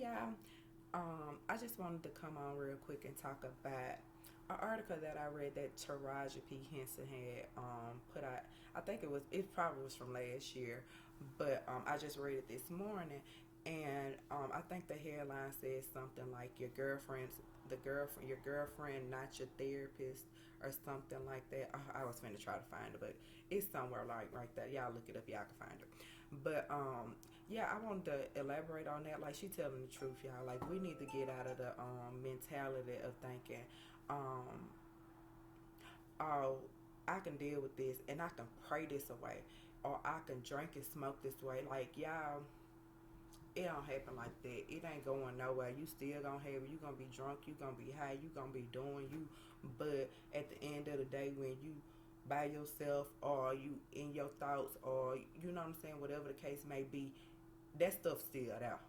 y'all. I just wanted to come on real quick and talk about an article that I read that Taraji Henson had put out. I think it probably was from last year, but I just read it this morning, and I think the headline says something like your girlfriend, not your therapist, or something like that. I was finna try to find it, but it's somewhere like that. Y'all look it up, y'all can find it. But yeah, I wanted to elaborate on that. Like, she telling the truth, y'all. Like, we need to get out of the mentality of thinking, um, oh, I can deal with this and I can pray this away, or I can drink and smoke this way. Like, y'all, it don't happen like that. It ain't going nowhere. You still gonna have it. You gonna be drunk. You gonna be high. You gonna be doing you. But at the end of the day, when you by yourself, or you in your thoughts, or you know what I'm saying, whatever the case may be, that stuff's still out.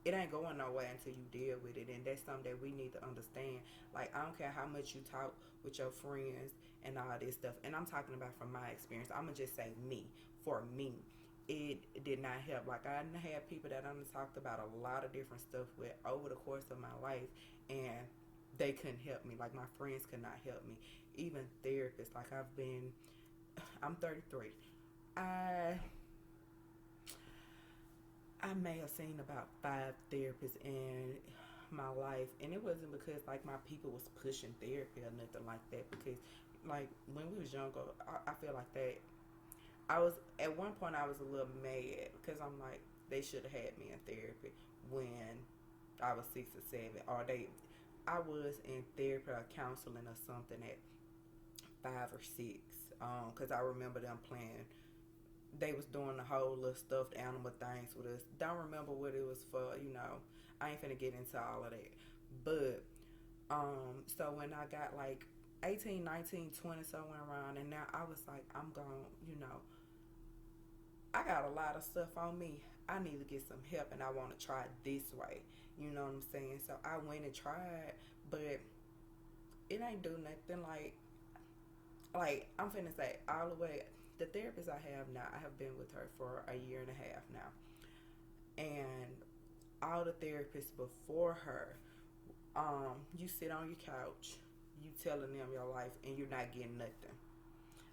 It ain't going nowhere until you deal with it, and that's something that we need to understand. Like, I don't care how much you talk with your friends and all this stuff, and I'm talking about from my experience. I'm gonna just say me. For me, it did not help. Like, I done had people that I done talked about a lot of different stuff with over the course of my life, and they couldn't help me. Like, my friends could not help me. Even therapists. Like, I'm 33. I I may have seen about 5 therapists in my life, and it wasn't because like my people was pushing therapy or nothing like that. Because like when we was younger, I feel like that. I was at one point I was a little mad because I'm like, they should have had me in therapy when I was 6 or 7, or they I was in therapy or counseling or something at 5 or 6. Because I remember them playing, they was doing the whole little stuffed animal things with us. Don't remember what it was for, I ain't finna get into all of that. But so when I got like 18, 19, 20, somewhere around, and now I was like, I'm going, I got a lot of stuff on me. I need to get some help, and I want to try it this way. You know what I'm saying? So I went and tried, but it ain't do nothing. Like I'm finna say all the way. The therapist I have now, I have been with her for a year and a half now, and all the therapists before her, you sit on your couch, you telling them your life, and you're not getting nothing.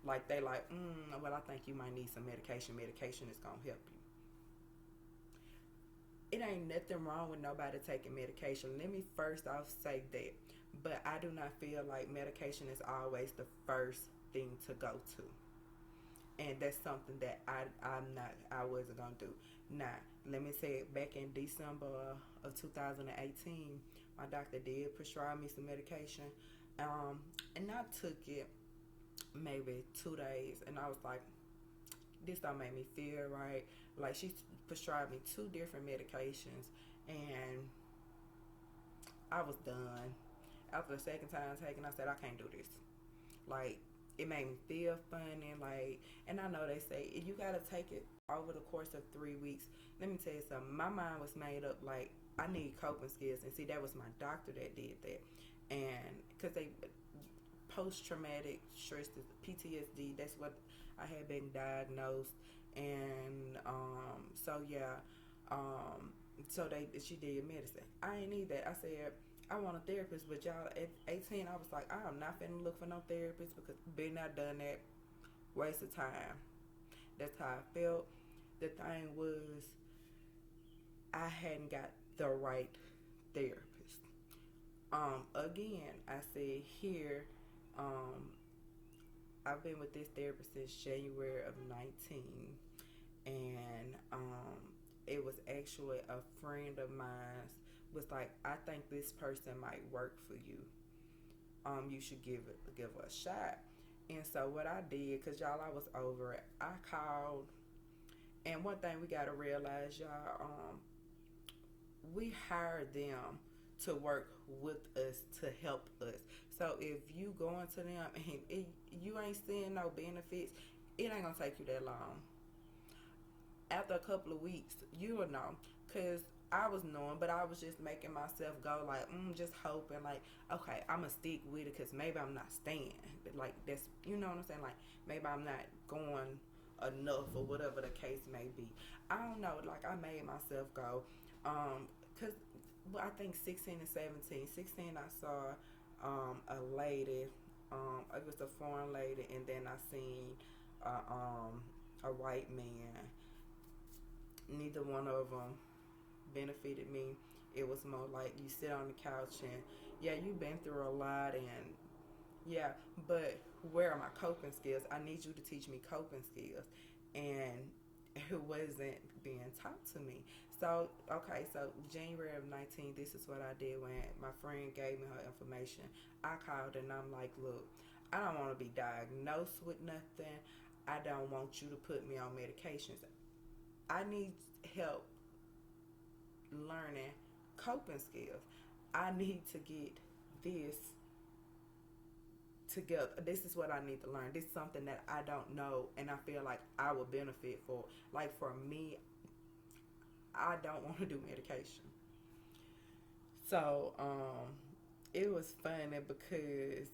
Like, they like, well, I think you might need some medication. Medication is gonna help you. It ain't nothing wrong with nobody taking medication. Let me first off say that. But I do not feel like medication is always the first thing to go to. And that's something that I wasn't gonna do. Now, let me say it, back in December of 2018, my doctor did prescribe me some medication. And I took it maybe 2 days, and I was like, this don't make me feel right. Like, she prescribed me 2 different medications, and I was done. After the second time taking, I said, I can't do this. Like, it made me feel funny, like, and I know they say you gotta take it over the course of 3 weeks. Let me tell you something. My mind was made up like I need coping skills, and see, that was my doctor that did that, and because they post traumatic stress, PTSD. That's what I had been diagnosed, and so yeah, um, so she did medicine. I ain't need that. I said, I want a therapist, but y'all, at 18, I was like, I am not finna look for no therapist because been not done that, waste of time. That's how I felt. The thing was, I hadn't got the right therapist. Again, I said here, um, I've been with this therapist since January of 19, and it was actually a friend of mine was like, I think this person might work for you. You should give her a shot. And so what I did, cause y'all, I was over it. I called, and one thing we gotta realize, y'all, we hire them to work with us, to help us. So if you going to them and you ain't seeing no benefits, it ain't gonna take you that long. After a couple of weeks, you will know. Cause I was knowing, but I was just making myself go like, just hoping like, okay, I'ma stick with it, cause maybe I'm not staying. But like, that's, you know what I'm saying? Like, maybe I'm not going enough, or whatever the case may be. I don't know. Like, I made myself go. cause well, I think 16 and 17. 16, I saw a lady. It was a foreign lady, and then I seen a white man. Neither one of them benefited me. It was more like you sit on the couch and yeah, you've been through a lot and yeah, but where are my coping skills? I need you to teach me coping skills, and it wasn't being taught to me. So okay, so January of 19, this is what I did when my friend gave me her information. I called and I'm like, look, I don't want to be diagnosed with nothing. I don't want you to put me on medications. I need help learning coping skills. I need to get this together. This is what I need to learn. This is something that I don't know and I feel like I will benefit for. Like for me, I don't want to do medication. So, it was funny because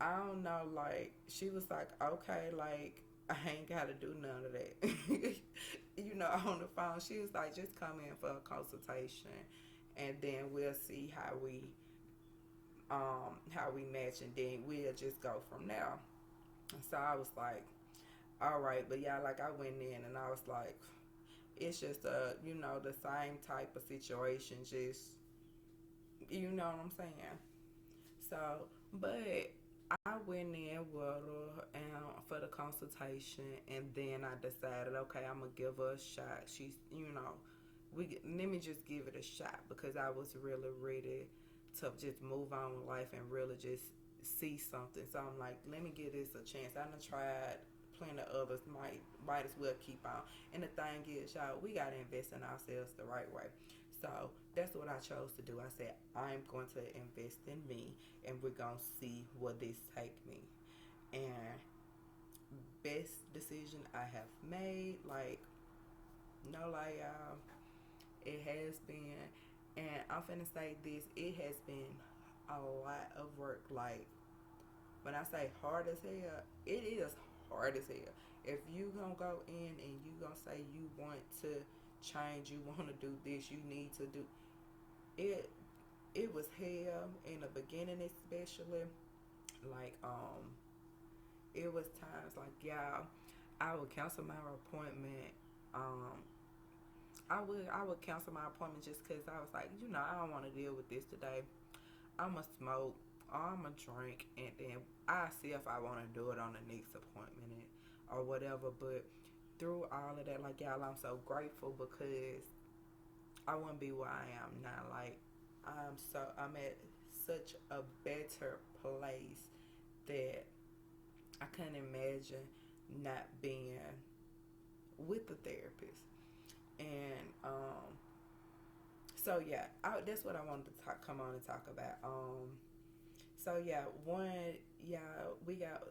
I don't know, like she was like, okay, like I ain't gotta do none of that. On the phone, she was like, just come in for a consultation and then we'll see how we match and then we'll just go from there. And so I was like, all right, but yeah, like I went in and I was like, it's just the same type of situation, just you know what I'm saying. So, but I went in with her and for the consultation, and then I decided, okay, I'm gonna give her a shot. She's, let me just give it a shot because I was really ready to just move on with life and really just see something. So I'm like, let me give this a chance. I done tried plenty of others. Might as well keep on. And the thing is, y'all, we gotta invest in ourselves the right way. So that's what I chose to do. I said I'm going to invest in me, and we're gonna see where this take me. And best decision I have made, like no lie, y'all, it has been. And I'm finna say this, it has been a lot of work. Like when I say hard as hell, it is hard as hell. If you gonna go in and you gonna say you want to change, you want to do this, you need to do it. It was hell in the beginning, especially. Like it was times like y'all, I would cancel my appointment. Um, I would cancel my appointment just because I was like, I don't want to deal with this today. I'ma smoke, or I'ma drink, and then I see if I want to do it on the next appointment or whatever. But through all of that, like y'all, I'm so grateful because I wouldn't be where I am now. Like I'm at such a better place that I couldn't imagine not being with the therapist. And so yeah, that's what I wanted to come on and talk about. So yeah, yeah, we got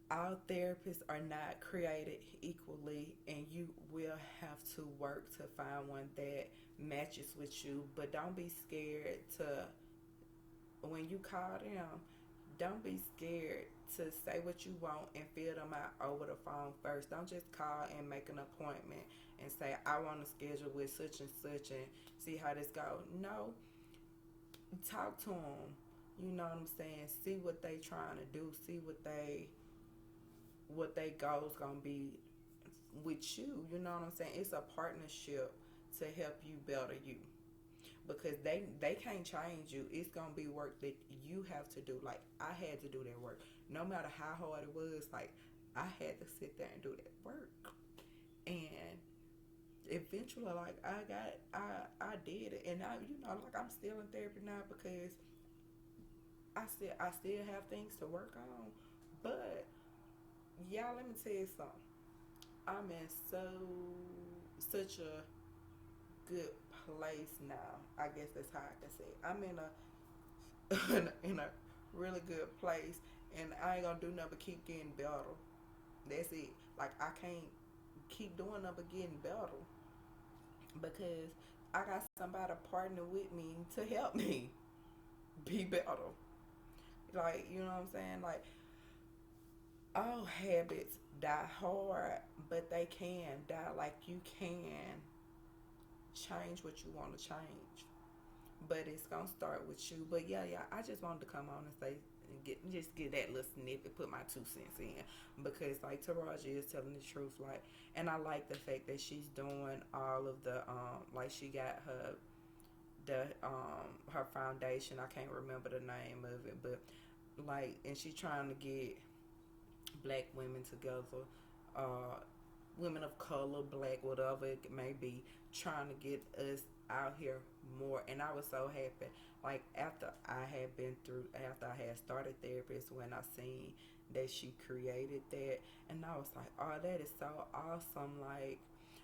all therapists are not created equally, and you will have to work to find one that matches with you. But don't be scared to when you call them. Don't be scared to say what you want and fill them out over the phone first. Don't just call and make an appointment and say I want to schedule with such and such and see how this goes. No, talk to them. You know what I'm saying? See what they trying to do. See what they goals gonna be with you. You know what I'm saying? It's a partnership to help you better you because they can't change you. It's gonna be work that you have to do. Like I had to do that work, no matter how hard it was. Like I had to sit there and do that work, and eventually, like I did it, and like I'm still in therapy now because I still have things to work on, but y'all, let me tell you something. I'm in such a good place now. I guess that's how I can say it. I'm in a really good place, and I ain't gonna do nothing but keep getting better. That's it. Like I can't keep doing nothing but getting better because I got somebody partner with me to help me be better. Like you know what I'm saying? Like all habits die hard, but they can die. Like you can change what you want to change. But it's gonna start with you. But yeah, I just wanted to come on and say, get that little snippet, put my 2 cents in, because like Taraji is telling the truth, like, and I like the fact that she's doing all of the like she got her foundation. I can't remember the name of it, but like, and she's trying to get black women together, uh, women of color, black, whatever it may be, trying to get us out here more. And I was so happy. Like after I had started therapist, when I seen that she created that, and I was like, oh, that is so awesome. Like,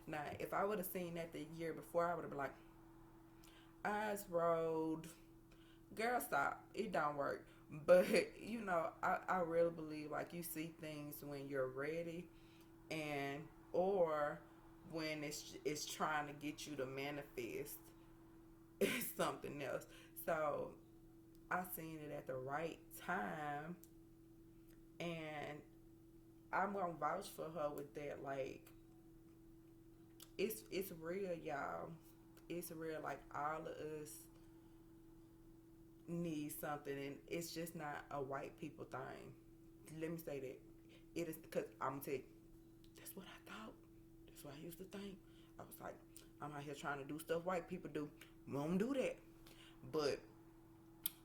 now if I would have seen that the year before, I would have been like, eyes rolled, girl, stop, it don't work. But I really believe like you see things when you're ready, and or when it's trying to get you to manifest something else. So I seen it at the right time, and I'm gonna vouch for her with that. Like, it's real, y'all. It's real. Like, all of us need something, and it's just not a white people thing. Let me say that. It is, because I'm gonna tell you, that's what I thought. That's what I used to think. I was like, I'm out here trying to do stuff white people do. Won't do that. But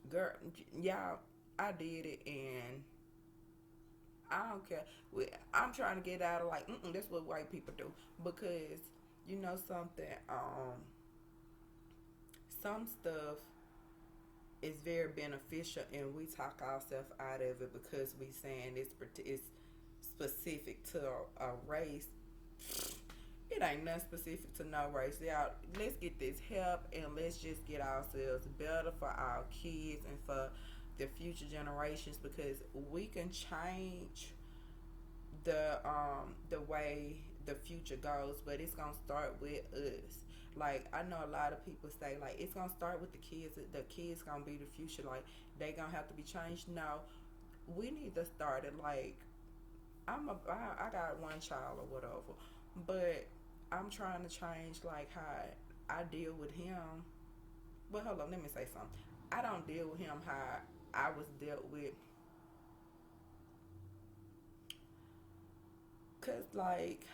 girl, y'all, I did it, and I don't care. I'm trying to get out of like, that's what white people do, because you know something. Some stuff is very beneficial, and we talk ourselves out of it because we saying it's specific to a race. It ain't nothing specific to no race. Y'all, let's get this help, and let's just get ourselves better for our kids and for the future generations, because we can change the way the future goes, but it's gonna start with us. Like, I know a lot of people say like it's gonna start with the kids. The kids gonna be the future. Like, they gonna have to be changed. No, we need to start it. Like, I got one child or whatever, but I'm trying to change like how I deal with him. But hold on, let me say something. I don't deal with him how I was dealt with, cause like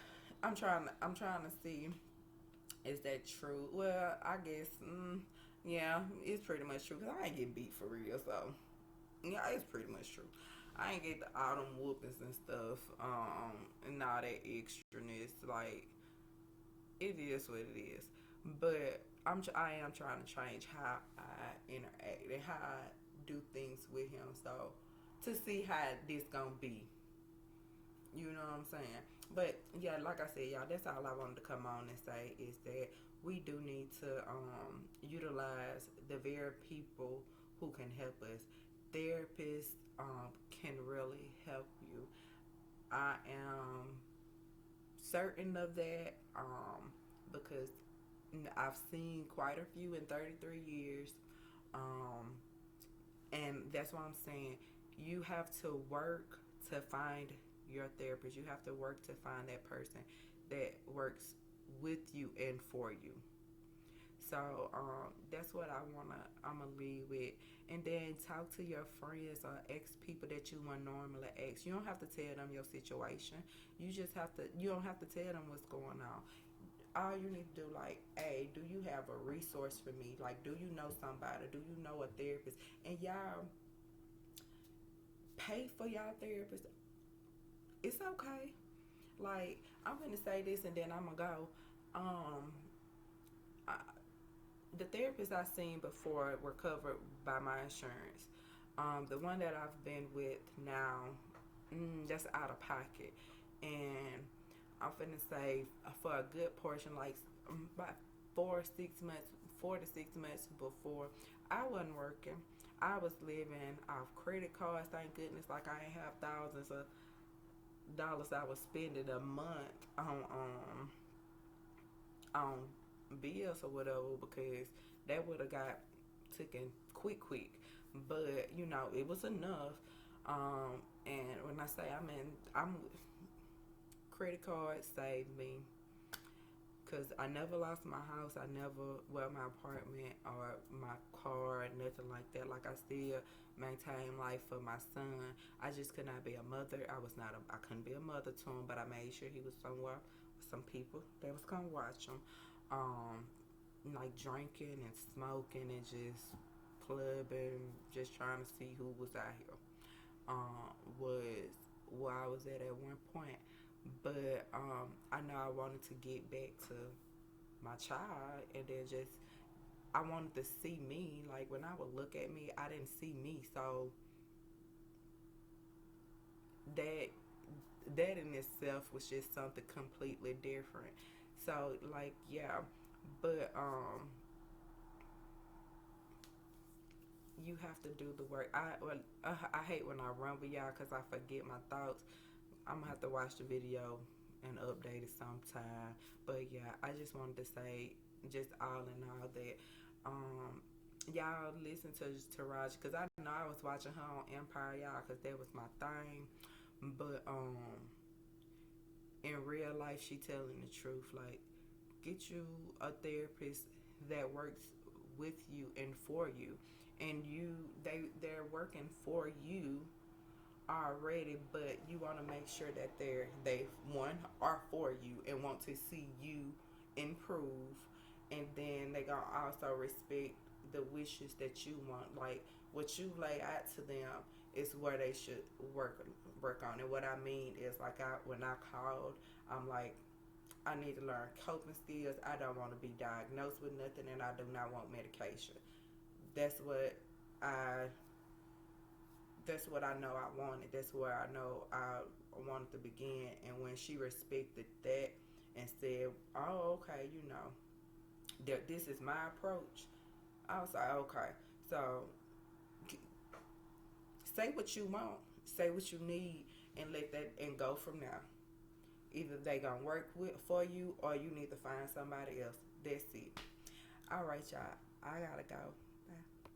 I'm trying to see, is that true? Well, I guess yeah, it's pretty much true, cause I ain't get beat for real, so yeah, it's pretty much true. I ain't get the autumn whoopings and stuff, and all that extraness. Like, it is what it is. But I am trying to change how I interact and how I do things with him. So to see how this gonna be, you know what I'm saying? But yeah, like I said, y'all, that's all I wanted to come on and say, is that we do need to utilize the very people who can help us. Therapists can really help you. I am certain of that, because I've seen quite a few in 33 years. Um, and that's what I'm saying. You have to work to find your therapist. You have to work to find that person that works with you and for you. So that's what I'm gonna leave with. And then talk to your friends or ex people that you would normally ask. You don't have to tell them your situation. You don't have to tell them what's going on. All you need to do, like, hey, do you have a resource for me? Like, do you know somebody? Do you know a therapist? And y'all pay for y'all therapist. It's okay. Like, I'm gonna say this and then I'm gonna go. Um, I, the therapists I've seen before were covered by my insurance. The one that I've been with now, that's out of pocket, and I'm finna say for a good portion, like about 4 to 6 months, 4 to 6 months before, I wasn't working. I was living off credit cards. Thank goodness, like I ain't have thousands of dollars I was spending a month on bills or whatever, because that would have got taken quick. But it was enough. And when I say I'm credit cards saved me Cause I never lost my house. I never, well, my apartment or my car, nothing like that. Like I still maintain life for my son. I just could not be a mother. I couldn't be a mother to him, but I made sure he was somewhere with some people that was gonna watch him. Um, like drinking and smoking and just clubbing, just trying to see who was out here. Was where I was at one point. But I know I wanted to get back to my child, and then just I wanted to see me. Like when I would look at me, I didn't see me. So that that in itself was just something completely different. So like yeah, but you have to do the work. I hate when I run with y'all because I forget my thoughts. I'm gonna have to watch the video and update it sometime. But yeah, I just wanted to say, just all in all, that y'all listen to Taraji, because I know I was watching her on Empire, y'all, because that was my thing. But in real life, she telling the truth. Like, get you a therapist that works with you and for you, and they're working for you already, but you want to make sure that they one are for you and want to see you improve, and then they gonna also respect the wishes that you want. Like what you lay out to them is where they should work on. And what I mean is, like, when I called, I'm like, I need to learn coping skills. I don't want to be diagnosed with nothing, and I do not want medication. That's what I that's what I know I wanted. That's where I know I wanted to begin. And when she respected that and said, "Oh, okay, that this is my approach," I was like, "Okay." So say what you want, say what you need, and let that and go from now. Either they gonna work for you, or you need to find somebody else. That's it. All right, y'all. I gotta go.